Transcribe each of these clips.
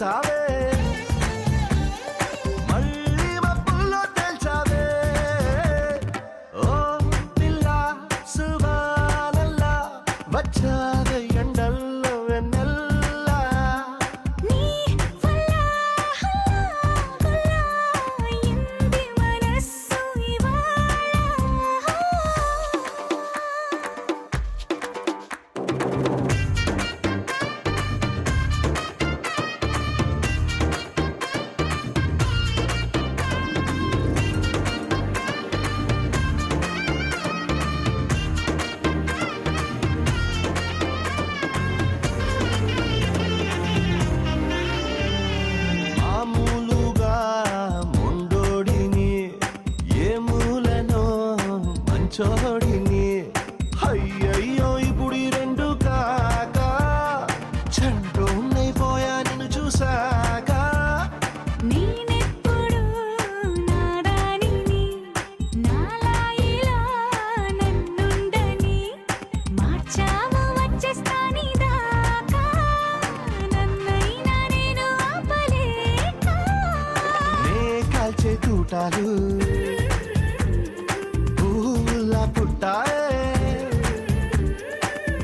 పూసావే మళ్ళీ మబ్బుల్లో తేల్చావే ఓ పిల్ల సువానల్లా వచ్చావే ఎండల్లో వెన్నెల్లా నీ వల్ల హల్లా ఇంది మనస్సు ఇవాళ మామూలుగా మొండోడిని ఏ మూలనో మంచోడిని అయ్యయ్యో ఇప్పుడు ఈ రెండు కాక చంటోన్నైపోయా నిన్ను చూసాక నేనెప్పుడు నాదానిని నాలా ఇలా నన్నుండని మార్చావు వచ్చేస్తాని దాకా నన్నైనా నేను ఆపలేక నే కాల్చే తూటాలు పువ్వులా పుట్టాయే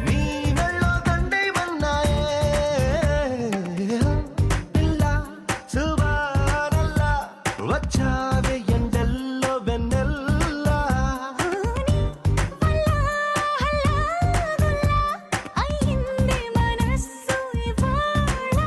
నీ మెళ్ళో దండేమన్నాయే పిల్ల సువానల్లా వచ్చావే ఎండల్లో వెన్నెల్లా నీ వల్ల హల్లా అయ్యింది మనస్సు ఇవాళ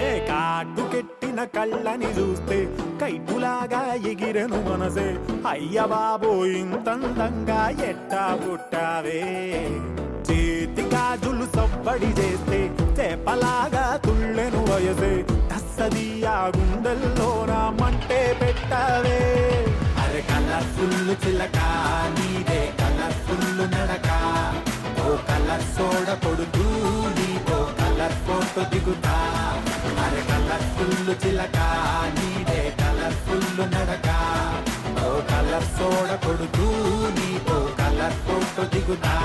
ఏ కాటుకెట్టిన కళ్ళని చూస్తే కైటులాగా ఎగిరెను మనసే అయ్య బాబో ఇంతందంగా ఎట్టా పుట్టావే చేతి గాజులు సవ్వడి చేస్తే చేపలాగా తుళ్ళెను వయసే తస్సది ఆ గుండెల్లో నా మంటే పెట్టావే అరే కలర్ఫుల్ చిలక నీదే కలర్ఫుల్ నడక ఓ కలర్ సోడ కొడుతూ నీతో కలర్ ఫోటో దిగుతా అరే కలర్ఫుల్ చిలక నీదే కలర్ఫుల్ నడక ఓ కలర్ సోడ కొడుతూ నీతో కలర్ ఫోటో దిగుతా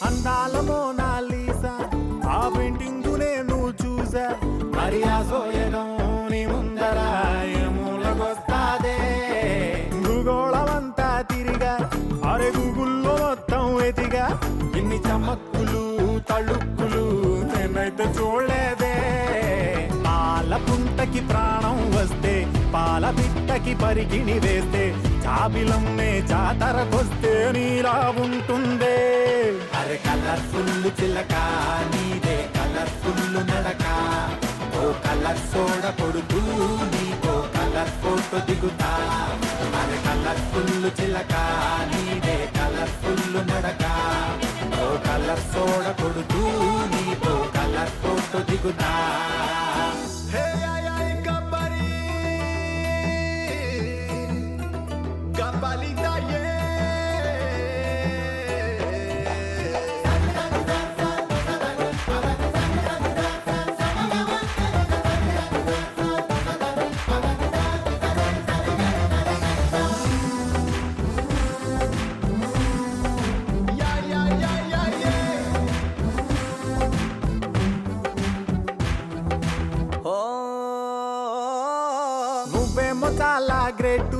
అందాల మోనాలీసా ఆ పెయింటింగ్ నేను చూసా మరి ఆ సోయగం నీ ముందర మూలకొస్తాదే భూగోళమంతా తిరిగా అరే గూగుల్లో మొత్తం ఎతిగా ఇన్ని చమక్కులు తళుక్కులు నేనైతే చూడలేదే పాల పుంటకి ప్రాణం వస్తే పాల బిట్టకి పరిగిణి వేస్తే జాబిలమ్మే జాతరకొస్తే నీలా ఉంటుందే అరే కలర్ఫుల్ చిలక నీదే కలర్ఫుల్ నడక ఓ కలర్ సోడ కొడుతూ నీతో కలర్ ఫోటో దిగుతా అరే కలర్ఫుల్ చిలక నీదే కలర్ఫుల్ నడక ఓ కలర్ సోడ కొడుతూ నీతో కలర్ ఫోటో దిగుతా హే ay gabari gabalita చాలా గ్రేటు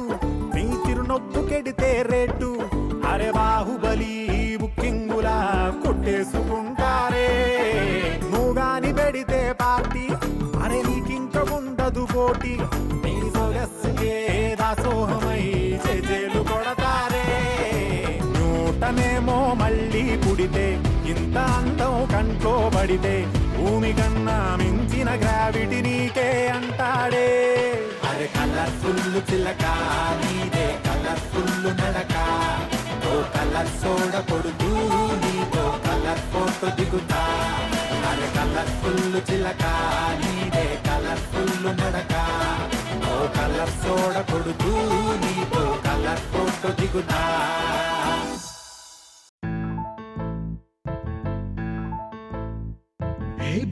నీ చిరు నొప్పు కెడితే రేటు అరే బాహుబలి బుకింగులా కొట్టేసుకుంటారే నువ్వు గాని పెడితే పార్టీ అరే నీకింక ఉండదు పోటీ నీ సొగస్సుకే దాసోహమై చేజేలు కొడతారే న్యూటనేమో మళ్ళీ పుడితే ఇంత అందం కంట్లో పడితే భూమి కన్నా మించిన గ్రావిటీ నీకే అంటాడే అరే కలర్ఫుల్ చిలక నీదే కలర్ఫుల్ నడక ఓ కలర్ సోడ కొడుతూ నీతో కలర్ ఫోటో దిగుతా అరే కలర్ఫుల్ చిలక నీదే కలర్ఫుల్ నడక ఓ కలర్ సోడ కొడుతూ నీతో కలర్ ఫోటో దిగుతా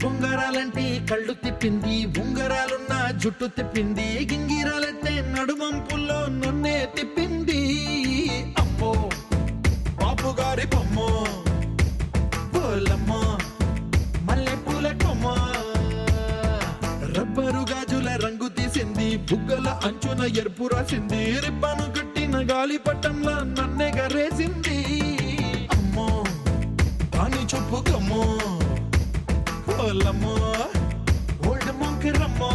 బొంగరాలంటే కళ్ళు తిప్పింది ఉంగరాలున్న జుట్టు తిప్పింది గింగిరాలంటే నడుమంపుల్లో నన్నే తిప్పింది అమ్మో బాపు గారి బొమ్మ పోలమ్మ మల్లె పూల కొమ్మ రబ్బరు గాజుల రంగు తీసింది బుగ్గల అంచున ఎరుపు రాసింది రిబ్బను కట్టిన గాలి పట్టంలా నన్నే గరేసింది అమ్మో దాని చూపు కమ్మో ఓలమ్మో ఓల్డ్ మొంకిరమ్మో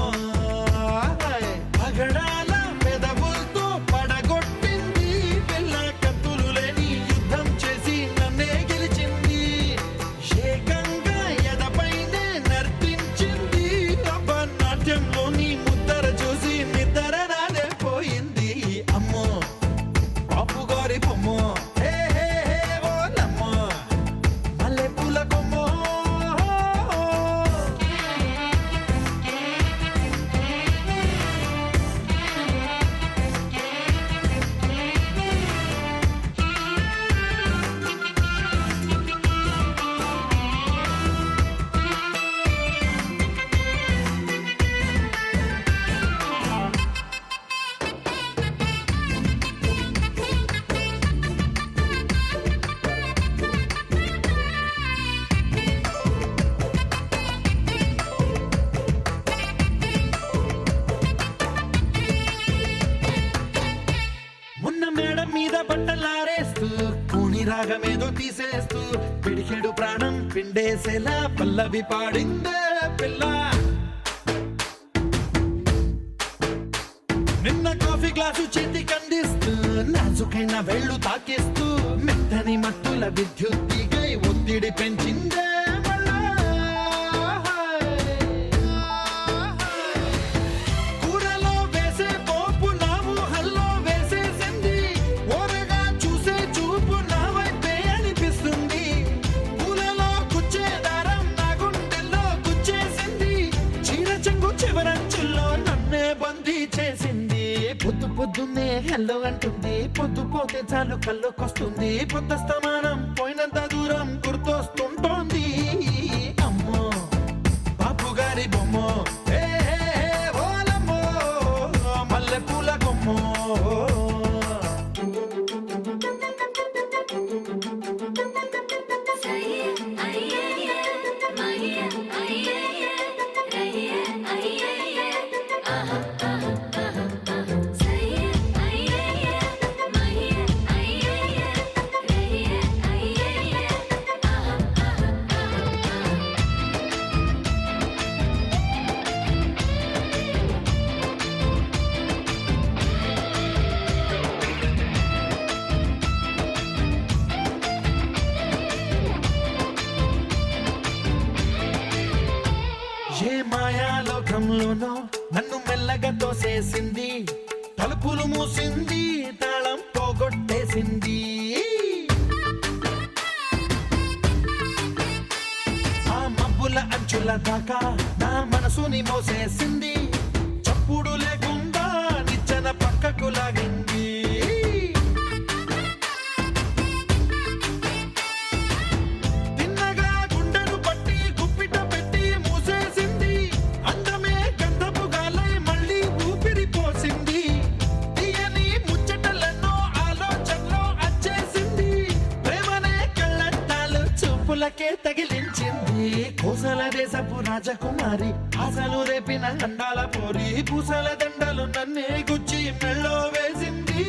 పగడాల పెదవులతో పడగొట్టింది పిల్ల కత్తులు లేని యుద్ధం చేసి నన్నే గెలిచింది ఏకంగా ఎదపైనే నర్తించింది అబ్బ నాట్యంలోని ముద్దర చూసి నిద్ర నాదే పోయింది అమ్మో బాపు గారి బొమ్మ హే హే హే ఓలమ్మో మల్లె పూల కొమ్మో మొన్న మేడ మీద బట్టలారేస్తూ కూని రాగమేదో తీసేస్తూ పిడికెడు ప్రాణం పిండేసేలా పల్లవి పాడిందే పిల్ల నిన్న కాఫీ గ్లాసు చేతి కందిస్తూ నాజుకైన వేళ్ళు తాకేస్తూ మెత్తని మత్తుల విద్యుత్ తీగై ఒత్తిడి పెంచిందే మళ్ళా. కూరలో వేసే పోపు నా ఊహల్లో వేసేసింది ఓరగా చూసే చూపు నా వైపే అనిపిస్తుంది పూలలో గుచ్చే దారం నా గుండెల్లో గుచ్చేసింది చీర చెంగు చివరంచుల్లో నన్నే బందీ చేసింది పొద్దు పొద్దున్నే హెల్లో అంటుంది పొద్దు పోతే చాలు కళ్ళొకొస్తుంది పొద్దస్తమానం పోయినంత దూరం గుర్తొస్తుంటోంది అమ్మో బాపు గారి బొమ్మ హే హే హే ఓలమ్మో మల్లె పూల కొమ్మో ఏ మాయాలోకంలోనో నన్ను మెల్లగా తోసేసింది తలుపులు మూసింది తాళం పోగొట్టేసింది ఆ మబ్బుల అంచుల దాకా నా మనసుని మోసేసింది చప్పుడు లేకుండా నిచ్చెన పక్కకు లాగింది తిన్నగా గుండెను పట్టి గుప్పిట పెట్టి మూసేసింది అందమే గంధపు గాలై మళ్ళీ ఊపిరి పోసింది తీయని ముచ్చటలెన్నో ఆలోచనలో అచ్చేసింది ప్రేమనే కళ్ళట్టాలు చూపులకే తగిలించింది కోసల దేశపు రాజకుమారి ఆశలు రేపిన అండాల పోరి పూసల దండలు నన్నే గుచ్చి మెళ్ళో వేసింది